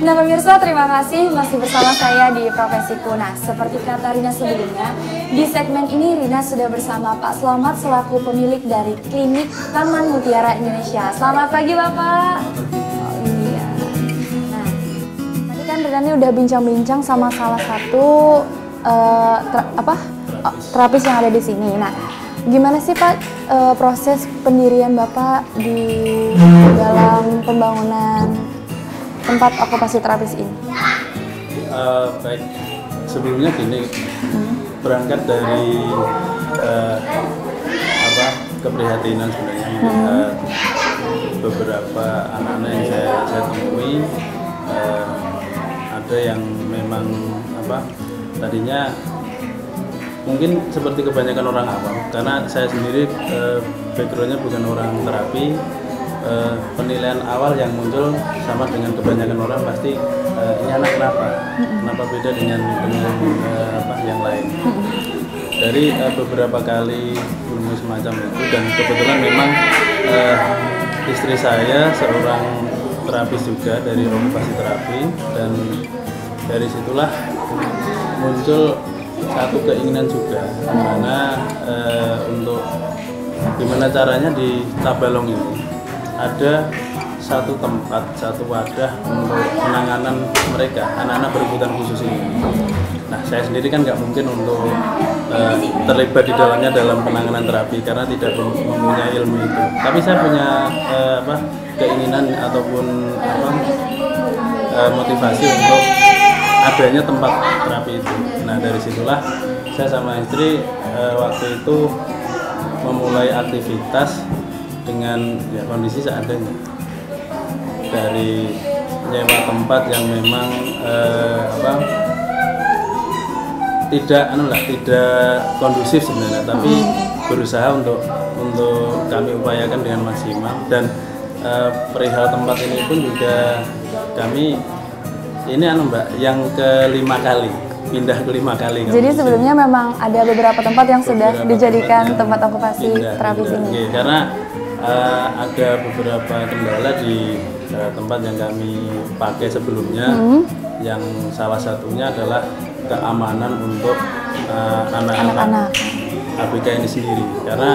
Nah pemirsa, terima kasih masih bersama saya di Profesiku. Nah, seperti kata Rina sebelumnya, di segmen ini Rina sudah bersama Pak Slamet selaku pemilik dari Klinik Taman Mutiara Indonesia. Selamat pagi Bapak. Oh iya. Nah, tadi kan Rina ini udah bincang-bincang sama salah satu terapis yang ada di sini. Nah, gimana sih Pak proses pendirian Bapak di dalam pembangunan tempat okupasi terapis ini? Baik, sebelumnya gini, berangkat dari keprihatinan sebenarnya melihat beberapa anak-anak yang saya temui, ada yang memang tadinya mungkin seperti kebanyakan orang awam, karena saya sendiri backgroundnya bukan orang terapi. Penilaian awal yang muncul sama dengan kebanyakan orang pasti ini anak kenapa beda dengan yang lain. Dari beberapa kali ilmu semacam itu, dan kebetulan memang istri saya seorang terapis juga dari okupasi terapi, dan dari situlah muncul satu keinginan juga, dimana untuk gimana caranya di Tabalong ini ada satu tempat, satu wadah untuk penanganan mereka, anak-anak berkebutuhan khusus ini. Nah, saya sendiri kan nggak mungkin untuk terlibat di dalamnya dalam penanganan terapi karena tidak mempunyai ilmu itu. Tapi saya punya keinginan ataupun motivasi untuk adanya tempat terapi itu. Nah, dari situlah saya sama istri waktu itu memulai aktivitas dengan kondisi seadanya, dari nyewa tempat yang memang tidak kondusif sebenarnya, tapi berusaha untuk kami upayakan dengan maksimal. Dan perihal tempat ini pun juga kami ini yang kelima kali, pindah kelima kali. Jadi sebelumnya memang ada beberapa tempat yang sudah dijadikan tempat okupasi terapis ini. Okay, karena ada beberapa kendala di tempat yang kami pakai sebelumnya, yang salah satunya adalah keamanan untuk anak-anak ABK ini sendiri. Karena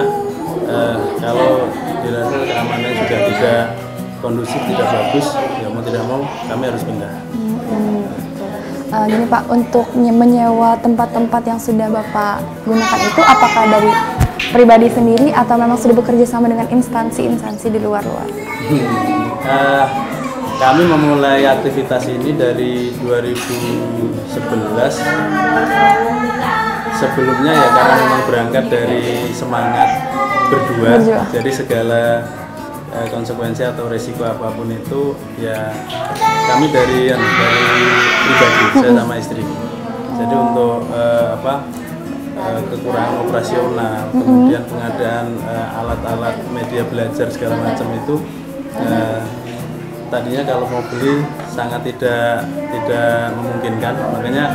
kalau dirasa keamanannya sudah tidak kondusif, tidak bagus, ya mau tidak mau kami harus pindah. Gini Pak, untuk menyewa tempat-tempat yang sudah Bapak gunakan itu apakah dari pribadi sendiri atau memang sudah bekerja sama dengan instansi-instansi di luar-luar? Kami memulai aktivitas ini dari 2011. Sebelumnya ya karena memang berangkat dari semangat berdua. Jadi segala konsekuensi atau resiko apapun itu ya kami dari pribadi, saya sama istri. Jadi untuk kekurangan operasional, kemudian pengadaan alat-alat media belajar segala macam itu tadinya kalau mau beli sangat tidak memungkinkan. Makanya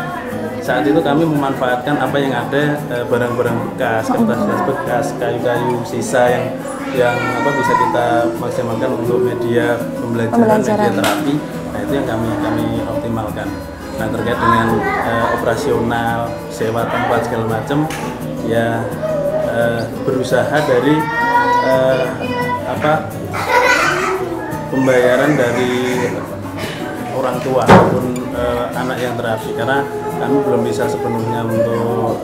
saat itu kami memanfaatkan apa yang ada, barang-barang bekas, kertas bekas, kayu-kayu sisa yang bisa kita maksimalkan untuk media pembelajaran, media terapi. Nah, itu yang kami optimalkan. Nah, terkait dengan operasional, sewa tempat segala macam, ya berusaha dari pembayaran dari orang tua maupun anak yang terapi, karena kami belum bisa sepenuhnya untuk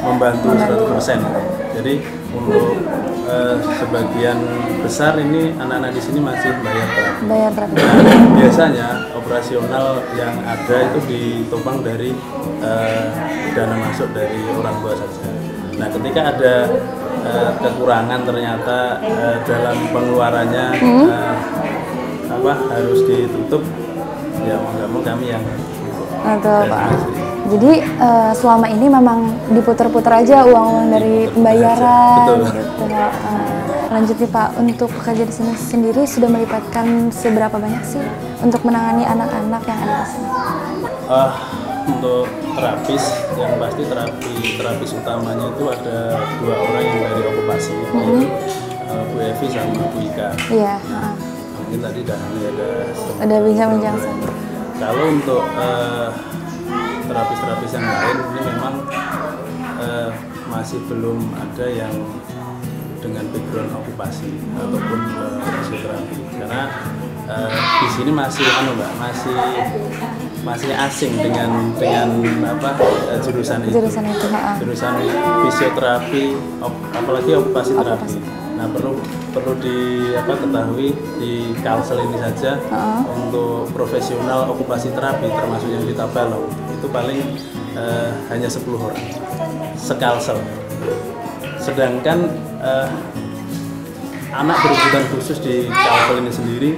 membantu 100%. Jadi untuk sebagian besar ini anak-anak di sini masih bayar terapi. Nah, biasanya operasional yang ada itu ditopang dari dana masuk dari orang tua saja. Nah, ketika ada kekurangan ternyata dalam pengeluarannya harus ditutup, ya mau nggak mau kami yang Pak. Jadi selama ini memang diputar-putar aja uang dari pembayaran. Betul. Gitu. Lanjut nih Pak, untuk kerja di sini sendiri sudah melibatkan seberapa banyak sih untuk menangani anak-anak yang ada di sini? Untuk terapis, yang pasti terapis utamanya itu ada 2 orang yang dari okupasi, Bu Evi sama Bu Ika. Iya. mungkin tadi ada bincang-bincang. Kalau untuk terapis-terapis yang lain ini memang masih belum ada yang dengan background okupasi ataupun fisioterapi, karena di sini masih masih asing dengan jurusan itu. Jurusan fisioterapi, apalagi okupasi terapi. Nah, perlu diketahui di Kalsel ini saja untuk profesional okupasi terapi termasuk yang di Tabalong itu paling hanya 10 orang sekalsel. Sedangkan anak berkebutuhan khusus di Kalsel ini sendiri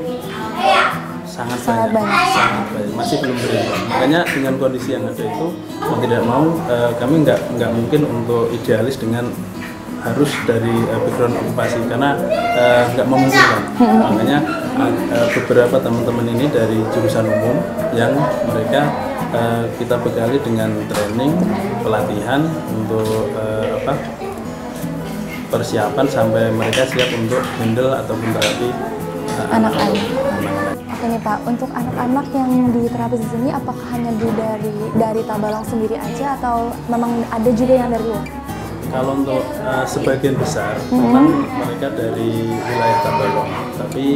sangat banyak, masih belum berimbang. Makanya dengan kondisi yang ada itu, mau tidak mau kami nggak mungkin untuk idealis dengan harus dari background okupasi, karena nggak memungkinkan. Makanya beberapa teman-teman ini dari jurusan umum yang mereka kita bekali dengan training, pelatihan untuk persiapan sampai mereka siap untuk handle ataupun terapi anak-anak. Oke nih Pak, untuk anak-anak yang diterapi di sini, apakah hanya dari Tabalong sendiri aja atau memang ada juga yang dari luar? Kalau untuk sebagian besar memang mereka dari wilayah Tabalong, tapi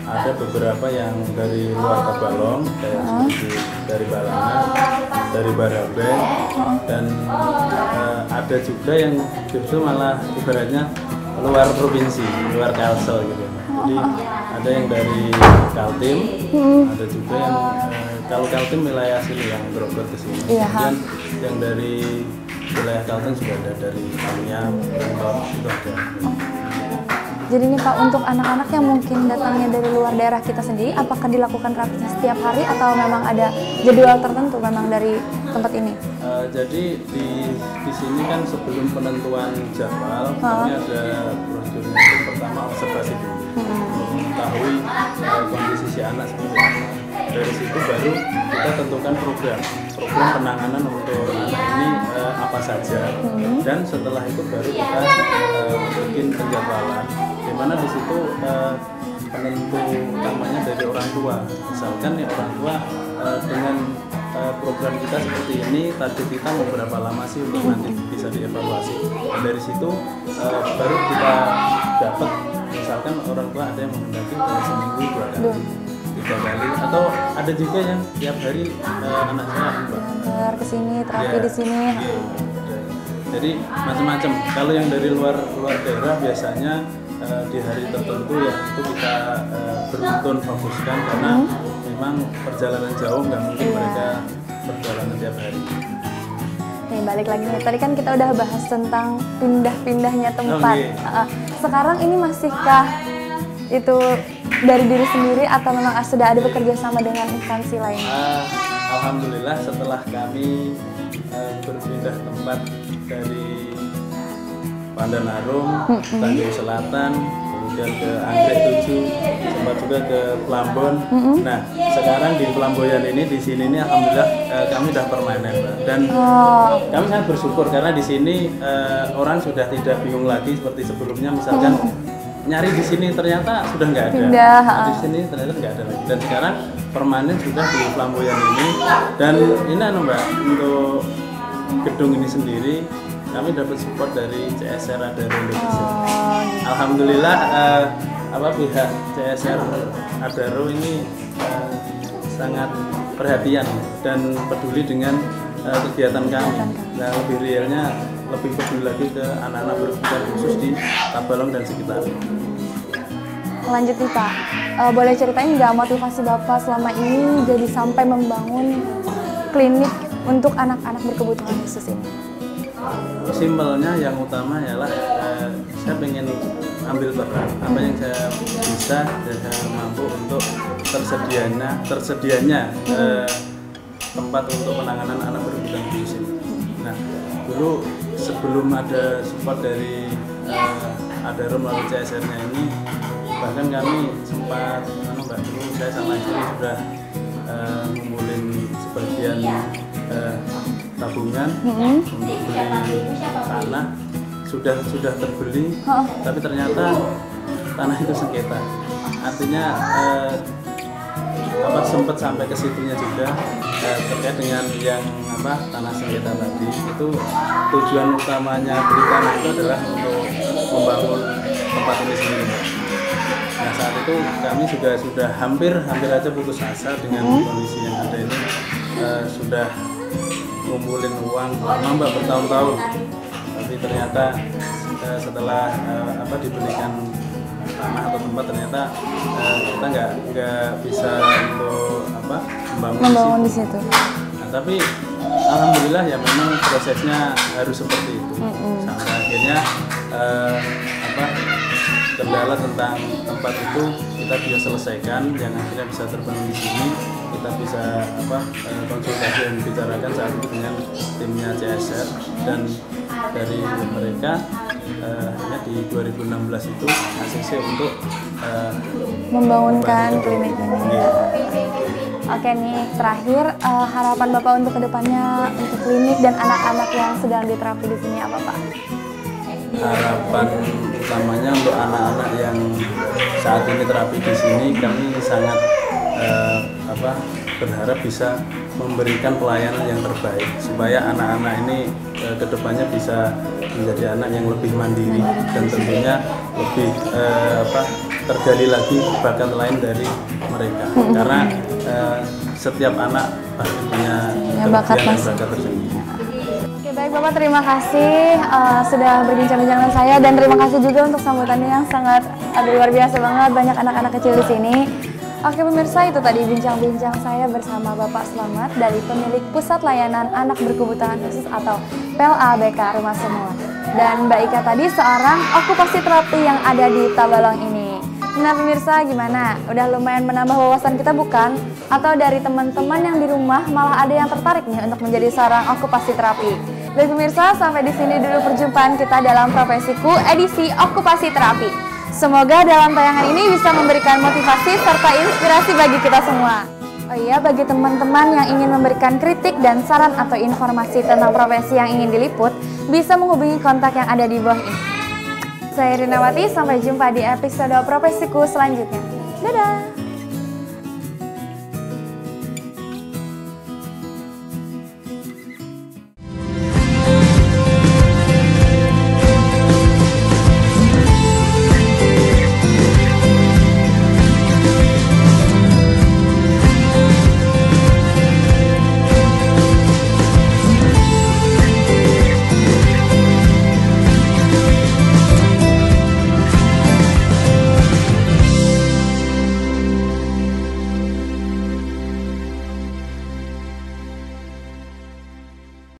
ada beberapa yang dari luar Tabalong, kayak seperti dari Balanga, dari Barabe, dan ada juga yang justru malah ibaratnya luar provinsi, luar Kalsel gitu. Jadi ada yang dari Kaltim, ada juga yang kalau Kaltim wilayah sini yang berobat ke sini, kemudian yang dari wilayah Kaltim juga ada dari Tamiang, Bangkok, itu ada. Jadi nih Pak, untuk anak-anak yang mungkin datangnya dari luar daerah kita sendiri, apakah dilakukan terapinya setiap hari atau memang ada jadwal tertentu memang dari tempat ini? Jadi di sini kan sebelum penentuan jadwal, kami ada prosedurnya. Itu pertama observasi dulu, untuk mengetahui kondisi si anak seperti apa. Dari situ baru kita tentukan program penanganan untuk anak ini apa saja, dan setelah itu baru kita bikin penjadwalan, di mana di situ penentu utamanya dari orang tua. Misalkan ya orang tua dengan program kita seperti ini, target kita mau berapa lama sih untuk nanti bisa dievaluasi. Dan dari situ baru kita dapat, misalkan orang tua ada yang menghendaki dari seminggu 2 kali, 3 kali, atau ada juga yang tiap hari anak saya ke sini terapi di sini. Jadi macam-macam. Kalau yang dari luar daerah biasanya di hari tertentu ya itu kita beruntun fokuskan, karena memang perjalanan jauh nggak mungkin mereka perjalanan tiap hari. Nih balik lagi nih, tadi kan kita udah bahas tentang pindah-pindahnya tempat. Sekarang ini masihkah itu dari diri sendiri atau memang sudah ada bekerja sama dengan instansi lain? Alhamdulillah setelah kami berpindah tempat dari Pandanarum, Tanjung Selatan, kemudian ke Anggrek 7, sempat juga ke Plambon. Nah, sekarang di Pelamboyan ini, di sini ini alhamdulillah kami sudah permanen, dan kami sangat bersyukur karena di sini orang sudah tidak bingung lagi seperti sebelumnya. Misalkan nyari di sini ternyata sudah nggak ada, di sini ternyata nggak ada lagi. Dan sekarang permanen sudah di Pelamboyan ini. Dan ini Mbak, untuk gedung ini sendiri kami dapat support dari CSR Adaro Indonesia. Alhamdulillah pihak CSR Adaro ini sangat perhatian dan peduli dengan kegiatan kami. Nah, lebih realnya lebih peduli lagi ke anak-anak berkebutuhan khusus di Tabalong dan sekitar. Lanjut nih Pak, boleh ceritain nggak motivasi Bapak selama ini jadi sampai membangun klinik untuk anak-anak berkebutuhan khusus ini? Simpelnya yang utama ialah saya pengen ambil peran apa yang saya bisa dan saya mampu untuk tersedianya tempat untuk penanganan anak berkebutuhan khusus ini. Nah, dulu sebelum ada support dari Adaro melalui CSR-nya ini, bahkan kami sempat dulu saya sama istri sudah ngumpulin sebagian tabungan untuk beli tanah, sudah terbeli, tapi ternyata tanah itu sengketa. artinya sempat sampai ke situnya juga terkait dengan yang tanah sengketa tadi. Itu tujuan utamanya beli tanah itu adalah untuk membangun tempat ini sendiri. Nah, saat itu kami sudah hampir aja putus asa dengan kondisi yang ada ini. Sudah ngumpulin uang lama Mbak, bertahun-tahun, tapi ternyata setelah dibelikan tanah atau tempat, ternyata kita nggak bisa untuk membangun di situ. Nah, tapi alhamdulillah ya memang prosesnya harus seperti itu. Sampai akhirnya kendala tentang tempat itu kita bisa selesaikan, yang akhirnya bisa terbangun di sini. Kita bisa konsultasi dan bicarakan saat itu dengan timnya CSR, dan dari mereka di 2016 itu ACC untuk membangunkan klinik ini. Oke nih, terakhir harapan Bapak untuk kedepannya untuk klinik dan anak-anak yang sedang diterapi di sini apa Pak? Harapan utamanya untuk anak-anak yang saat ini terapi di sini, kami sangat berharap bisa memberikan pelayanan yang terbaik supaya anak-anak ini kedepannya bisa menjadi anak yang lebih mandiri dan tentunya lebih tergali lagi bakat lain dari mereka, karena setiap anak pasti punya bakat tersendiri. Oke, baik Bapak, terima kasih sudah berbincang-bincang dengan saya, dan terima kasih juga untuk sambutannya yang sangat luar biasa banget, banyak anak-anak kecil di sini. Oke pemirsa, itu tadi bincang-bincang saya bersama Bapak Slamet dari pemilik Pusat Layanan Anak Berkebutuhan Khusus atau PLABK Rumah Semua. Dan Mbak Ika tadi seorang okupasi terapi yang ada di Tabalong ini. Nah pemirsa, gimana? Udah lumayan menambah wawasan kita bukan? Atau dari teman-teman yang di rumah malah ada yang tertarik nih untuk menjadi seorang okupasi terapi? Baik pemirsa, sampai di sini dulu perjumpaan kita dalam Profesiku edisi Okupasi Terapi. Semoga dalam tayangan ini bisa memberikan motivasi serta inspirasi bagi kita semua. Oh iya, bagi teman-teman yang ingin memberikan kritik dan saran atau informasi tentang profesi yang ingin diliput, bisa menghubungi kontak yang ada di bawah ini. Saya Rinawati, sampai jumpa di episode Profesiku selanjutnya. Dadah!